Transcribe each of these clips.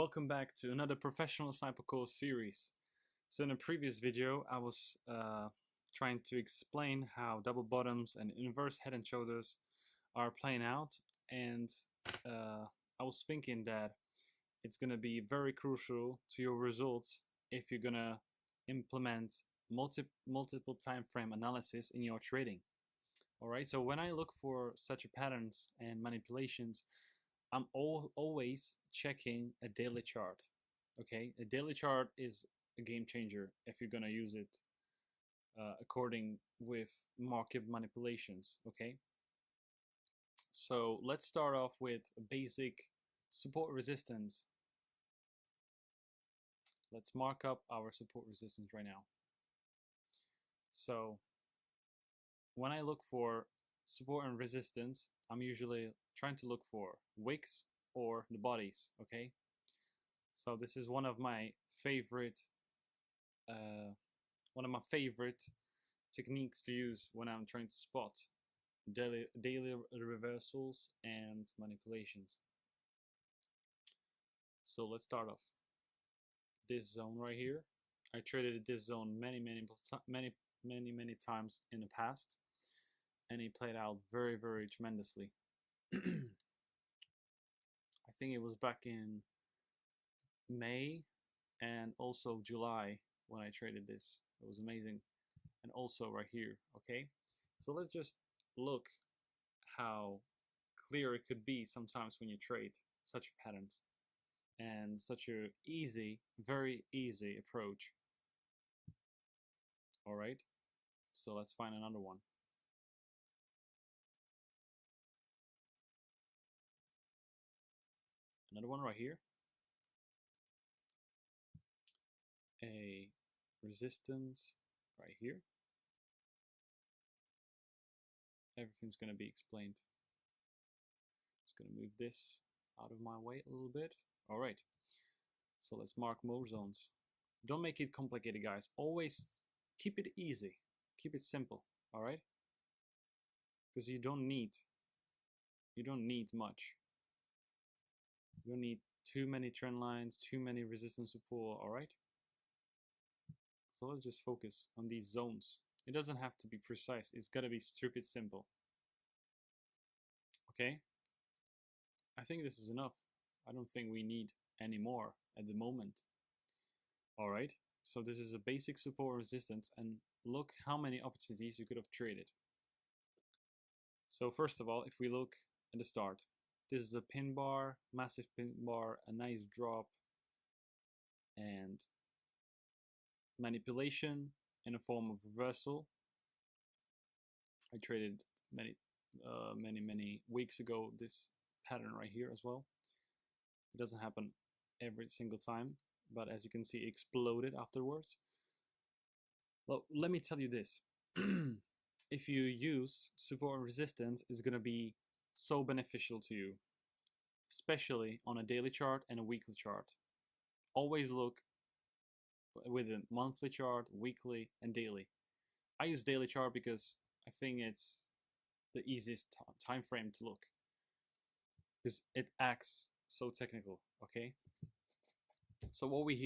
Welcome back to another Professional Sniper course series. So in a previous video I was trying to explain how double bottoms and inverse head and shoulders are playing out, and I was thinking that it's going to be very crucial to your results if you're going to implement multiple time frame analysis in your trading. Alright, so when I look for such patterns and manipulations, I'm always checking a daily chart. Okay, a daily chart is a game changer if you're gonna use it according with market manipulations. Okay, so let's start off with a basic support resistance. Let's mark up our support resistance right now. So when I look for support and resistance, I'm usually trying to look for wicks or the bodies. Okay, so this is one of my favorite techniques to use when I'm trying to spot daily reversals and manipulations. So let's start off this zone right here. I traded this zone many times in the past, and it played out very tremendously. I think it was back in May and also July when I traded this. It was amazing. And also right here. Okay, so let's just look how clear it could be sometimes when you trade such patterns and such a very easy approach. All right, so let's find another one. Another one right here. A resistance right here. Everything's going to be explained. Just going to move this out of my way a little bit. All right, so let's mark more zones. Don't make it complicated, guys. Always keep it easy. Keep it simple. All right, because you don't need much. You don't need too many trend lines, too many resistance support. All right, so let's just focus on these zones. It doesn't have to be precise. It's gotta be stupid simple. Okay, I think this is enough. I don't think we need any more at the moment. All right, so this is a basic support resistance, and look how many opportunities you could have traded. So first of all, if we look at the start, this is a pin bar, massive pin bar, a nice drop, and manipulation in a form of reversal. I traded many weeks ago this pattern right here as well. It doesn't happen every single time, but as you can see, it exploded afterwards. Well, let me tell you this. If you use support and resistance, it's going to be so beneficial to you, especially on a daily chart and a weekly chart. Always look with a monthly chart, weekly, and daily. I use daily chart because I think it's the easiest time frame to look, because it acts so technical. Okay, so what we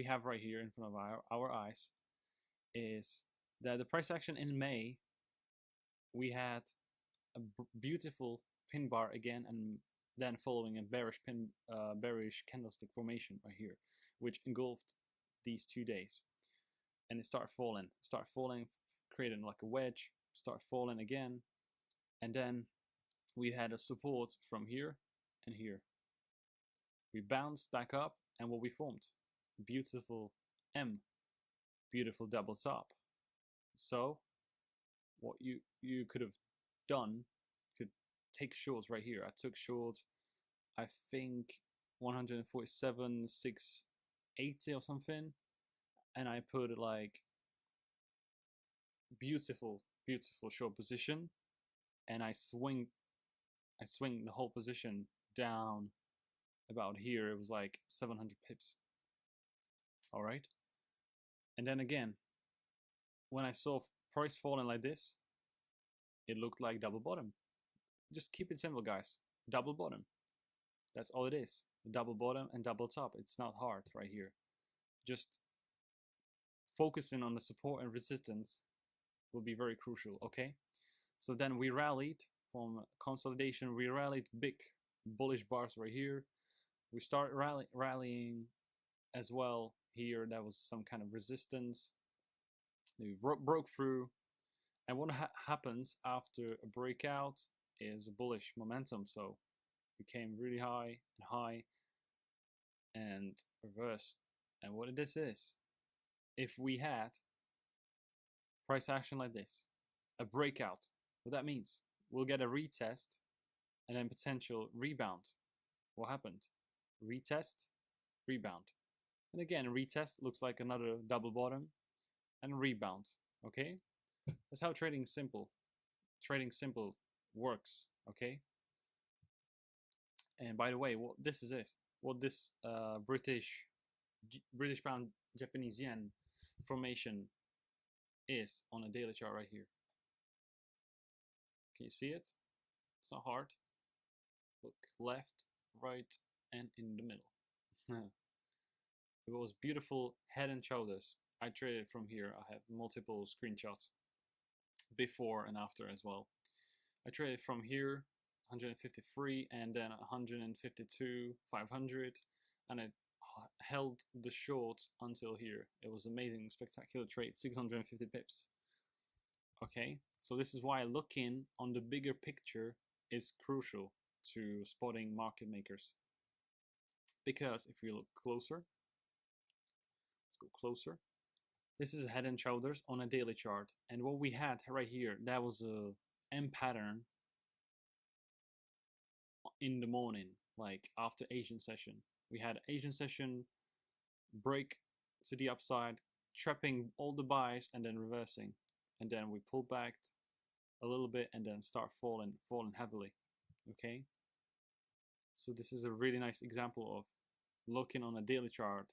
have right here in front of our eyes is that the price action in May, we had a beautiful pin bar again, and then following a bearish candlestick formation right here, which engulfed these 2 days, and it started falling, creating like a wedge, start falling again, and then we had a support from here and here. We bounced back up, and what we formed, beautiful M, beautiful double top. So what you could have done, could take shorts right here. I took shorts, I think 147,680 or something, and I put like beautiful short position, and I swing the whole position down about here. It was like 700 pips. All right, and then again, when I saw price falling like this, it looked like double bottom. Just keep it simple, guys. Double bottom. That's all it is. double bottom and double top. It's not hard right here. Just focusing on the support and resistance will be very crucial, okay? So then we rallied from consolidation, we rallied big bullish bars right here. We start rallying as well here. That was some kind of resistance. We broke through. And what happens after a breakout is a bullish momentum. So we came really high and reversed. And what this is, if we had price action like this, a breakout, what that means, we'll get a retest and then potential rebound. What happened? Retest, rebound. And again, retest looks like another double bottom and rebound. Okay? That's how trading simple works. Okay? And by the way, what this British pound Japanese yen formation is on a daily chart right here. Can you see it? It's not hard. Look left, right, and in the middle. It was beautiful head and shoulders. I traded from here. I have multiple screenshots before and after as well. I traded from here 153 and then 152 500, and I held the short until here. It was amazing, spectacular trade, 650 pips. Okay, so this is why looking on the bigger picture is crucial to spotting market makers. Because if we look closer, let's go closer. This is head and shoulders on a daily chart, and what we had right here, that was a M pattern in the morning, like after Asian session. We had Asian session, break to the upside, trapping all the buys and then reversing, and then we pull back a little bit and then start falling heavily. Okay, so this is a really nice example of looking on a daily chart.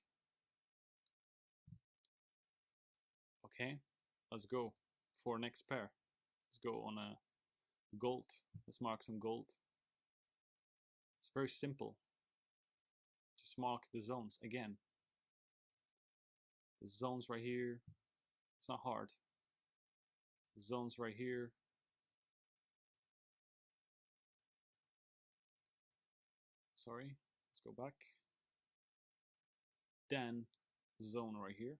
Okay, let's go for next pair. Let's go on a gold. Let's mark some gold. It's very simple. Just mark the zones again. The zones right here. It's not hard. The zones right here. Sorry, let's go back. Then zone right here.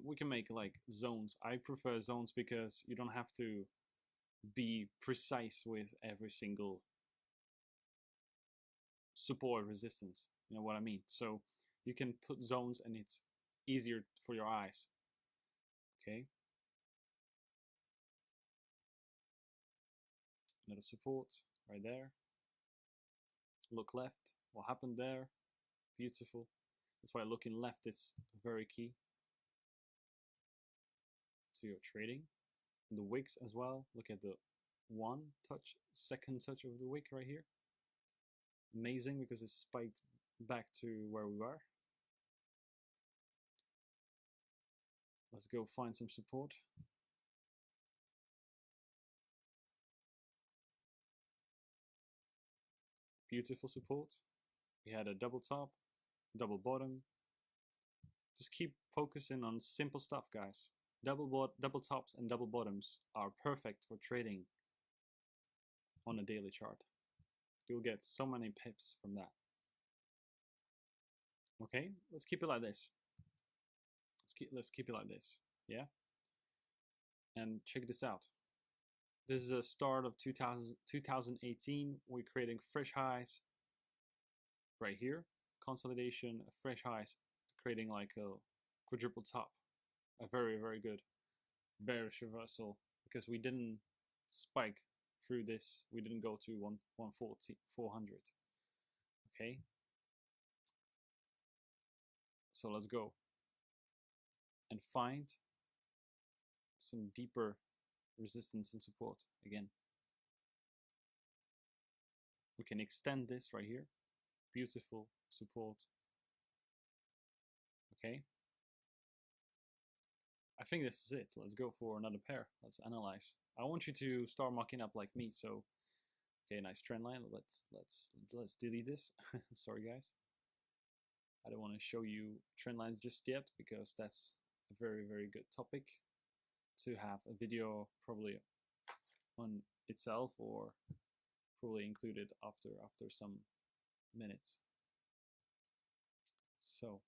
We can make like zones. I prefer zones because you don't have to be precise with every single support resistance. You know what I mean? So you can put zones and it's easier for your eyes. Okay. Another support right there. Look left. What happened there? Beautiful. That's why looking left is very key. So you're trading. The wicks as well. Look at the second touch of the wick right here. Amazing because it spiked back to where we were. Let's go find some support. Beautiful support. We had a double top, double bottom. Just keep focusing on simple stuff, guys. Double tops and double bottoms are perfect for trading on a daily chart. You'll get so many pips from that. Okay, let's keep it like this. Let's keep it like this. Yeah. And check this out. This is a start of 2018. We're creating fresh highs right here. Consolidation, fresh highs, creating like a quadruple top. A very, very good bearish reversal because we didn't spike through this. We didn't go to 140, 400. Okay. So let's go and find some deeper resistance and support again. We can extend this right here. Beautiful support. Okay. I think this is it. Let's go for another pair. Let's analyze. I want you to start marking up like me. So Okay, nice trend line. Let's delete this. Sorry guys, I don't want to show you trend lines just yet because that's a very good topic to have a video probably on itself, or probably included after some minutes. So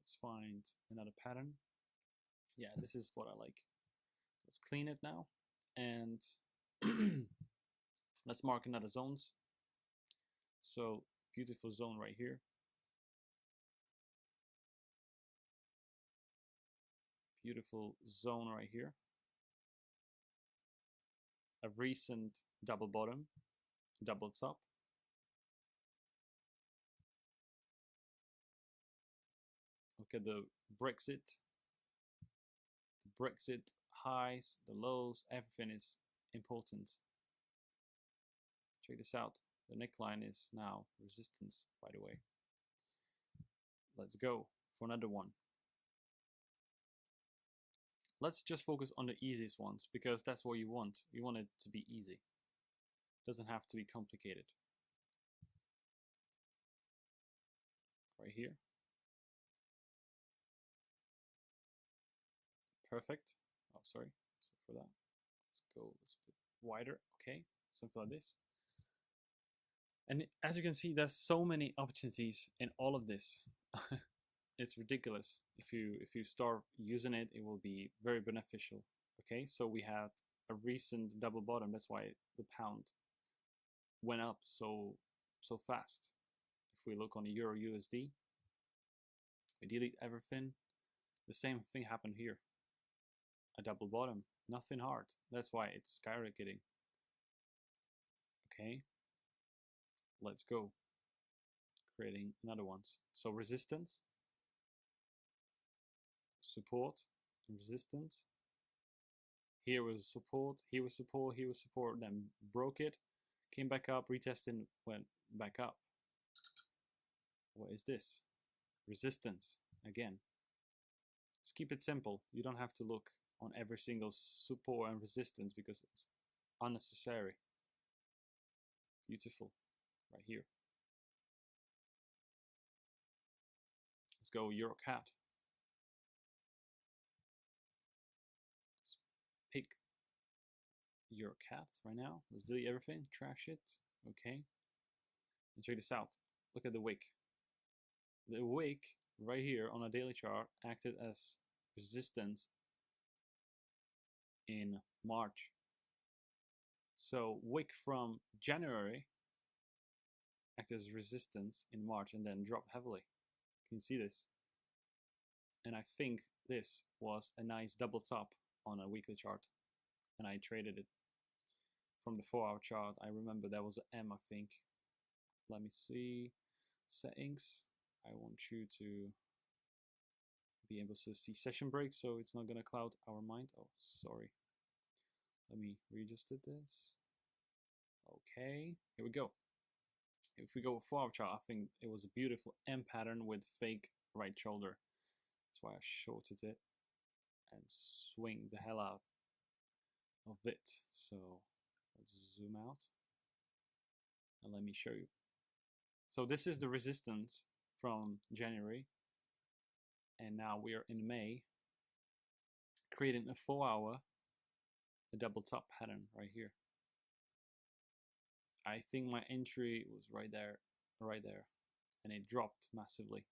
let's find another pattern. Yeah, this is what I like. Let's clean it now, and let's mark another zones. So beautiful zone right here. Beautiful zone right here. A recent double bottom, double top. Look at the Brexit highs, the lows, everything is important. Check this out. The neckline is now resistance, by the way. Let's go for another one. Let's just focus on the easiest ones because that's what you want. You want it to be easy. It doesn't have to be complicated. Right here. Perfect. Oh, sorry. So for that, let's go a little bit wider. Okay, something like this. And as you can see, there's so many opportunities in all of this. It's ridiculous. If you start using it, it will be very beneficial. Okay, so we had a recent double bottom. That's why the pound went up so fast. If we look on the Euro USD, we delete everything. The same thing happened here. A double bottom, nothing hard. That's why it's skyrocketing. Okay, let's go. Creating another ones. So resistance, support, resistance. Here was support, here was support, here was support, then broke it, came back up, retested, went back up. What is this? Resistance, again. Just keep it simple. You don't have to look on every single support and resistance because it's unnecessary. Beautiful, right here. Let's go Euro CAD. Let's pick Euro CAD right now. Let's delete everything, trash it, okay. And check this out. Look at the wick. The wick right here on a daily chart acted as resistance in March. So wick from January acted as resistance in March and then dropped heavily. Can you see this? And I think this was a nice double top on a weekly chart, and I traded it from the 4-hour chart. I remember that was an M, I think. Let me see. Settings. I want you to be able to see session breaks, so it's not gonna cloud our mind. Oh, sorry. Let me readjust this. Okay, here we go. If we go 4-hour chart, I think it was a beautiful M pattern with fake right shoulder. That's why I shorted it and swing the hell out of it. So let's zoom out and let me show you. So this is the resistance from January, and now we are in May, creating a 4-hour, a double top pattern right here. I think my entry was right there, and it dropped massively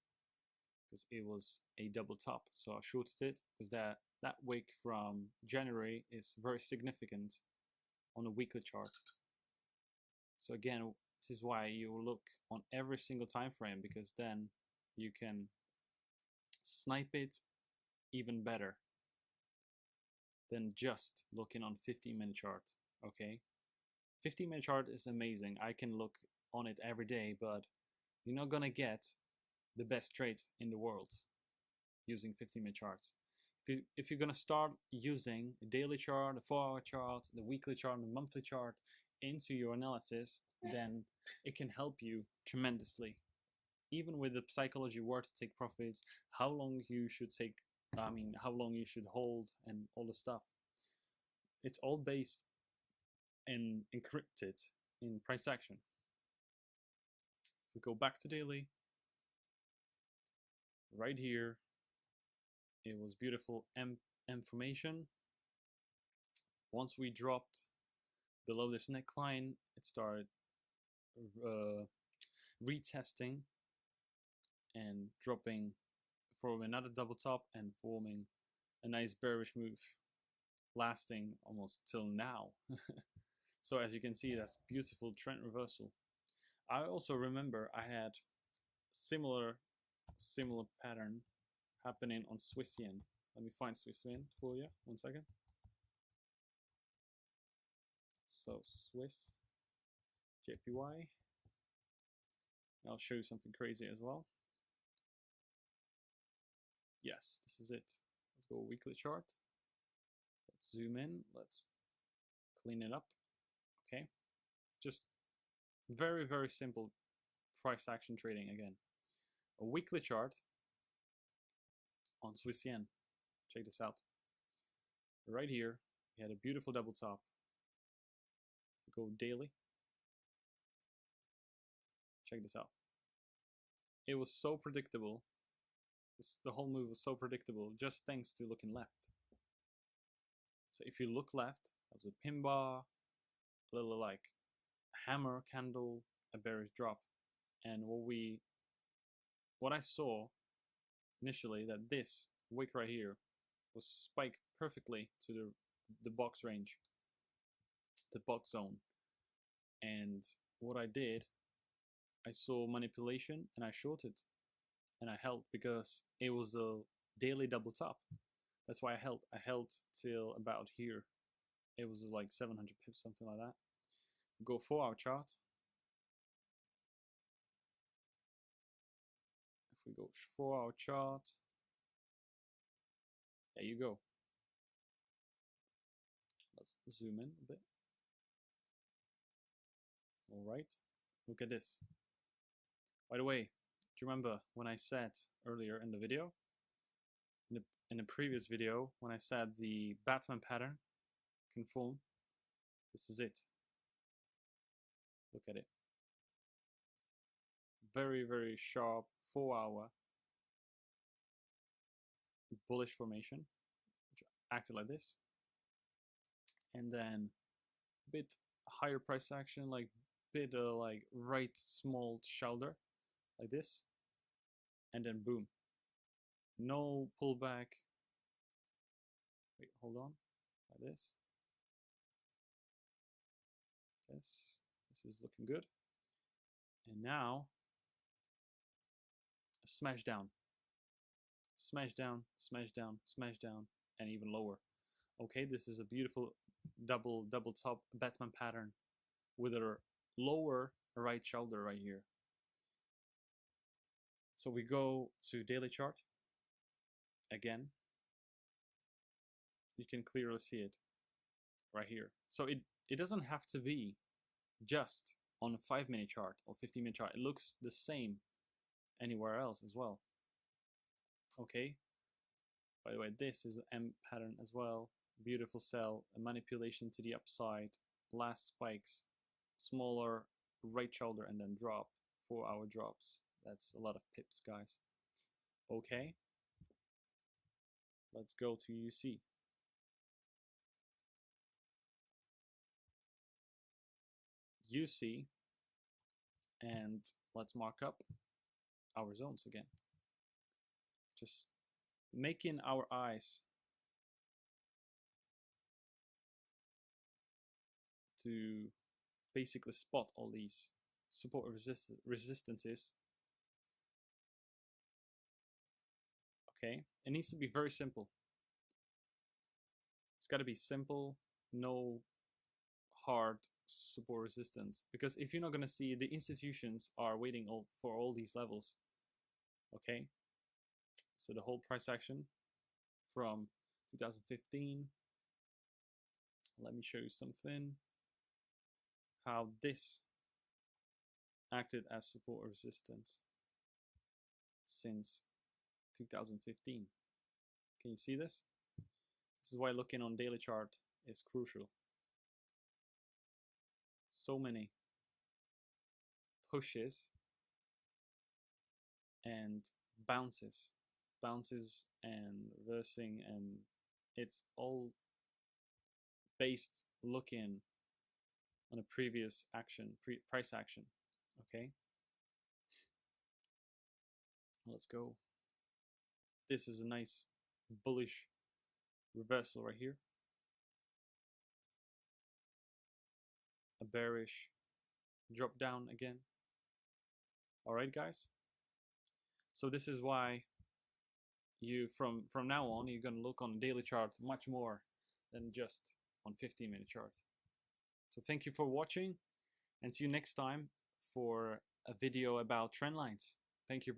because it was a double top. So I shorted it because that wick from January is very significant on a weekly chart. So again, this is why you look on every single time frame, because then you can snipe it even better than just looking on 15-minute chart. Okay, 15-minute chart is amazing. I can look on it every day, but you're not gonna get the best trades in the world using 15-minute charts. If you're gonna start using a daily chart, a 4-hour chart, the weekly chart, and the monthly chart into your analysis, then it can help you tremendously. Even with the psychology where to take profits, how long you should take, how long you should hold, and all the stuff. It's all based and encrypted in price action. If we go back to daily, right here, it was beautiful information. Once we dropped below this neckline, it started retesting and dropping for another double top and forming a nice bearish move, lasting almost till now. So as you can see, that's beautiful trend reversal. I also remember I had similar pattern happening on Swiss yen. Let me find Swiss yen for you. 1 second. So Swiss JPY. I'll show you something crazy as well. Yes, this is it. Let's go weekly chart. Let's zoom in. Let's clean it up. Okay. Just very, very simple price action trading again. A weekly chart on Swiss yen. Check this out. Right here, we had a beautiful double top. Go daily. Check this out. It was so predictable. The whole move was so predictable just thanks to looking left. So if you look left, there's a pin bar, a little like hammer candle, a bearish drop. And what I saw initially, that this wick right here was spiked perfectly to the box range, the box zone. And what I did, I saw manipulation and I shorted and I held because it was a daily double top. That's why I held. I held till about here. It was like 700 pips, something like that. Go 4-hour chart. If we go 4-hour chart, there you go. Let's zoom in a bit. All right, look at this. By the way, do you remember when I said earlier in the video, in the previous video, when I said the Batman pattern can form? This is it. Look at it. Very, very sharp 4-hour bullish formation, which acted like this. And then a bit higher price action, like bit like right small shoulder, like this. And then boom. No pullback. Wait, hold on. Like this. Yes, this is looking good. And now, smash down. Smash down, smash down, smash down, and even lower. Okay, this is a beautiful double top Batman pattern with a lower right shoulder right here. So we go to daily chart. Again, you can clearly see it right here. So it doesn't have to be just on a 5-minute chart or 15-minute chart. It looks the same anywhere else as well. Okay. By the way, this is an M pattern as well. Beautiful sell, a manipulation to the upside, last spikes, smaller right shoulder and then drop, 4-hour drops. That's a lot of pips, guys. Okay. Let's go to UC. UC, and let's mark up our zones again. Just making our eyes to basically spot all these support resistances. Okay, it needs to be very simple. It's got to be simple, no hard support resistance, because if you're not going to see, the institutions are waiting for all these levels. Okay, so the whole price action from 2015, let me show you something, how this acted as support resistance since 2015. Can you see this? This is why looking on daily chart is crucial. So many pushes and bounces, and reversing, and it's all based looking on a previous action, price action. Okay, let's go. This is a nice bullish reversal right here, a bearish drop down again. All right, guys. So this is why you from now on you're going to look on a daily chart much more than just on 15-minute chart. So thank you for watching, and see you next time for a video about trend lines. Thank you.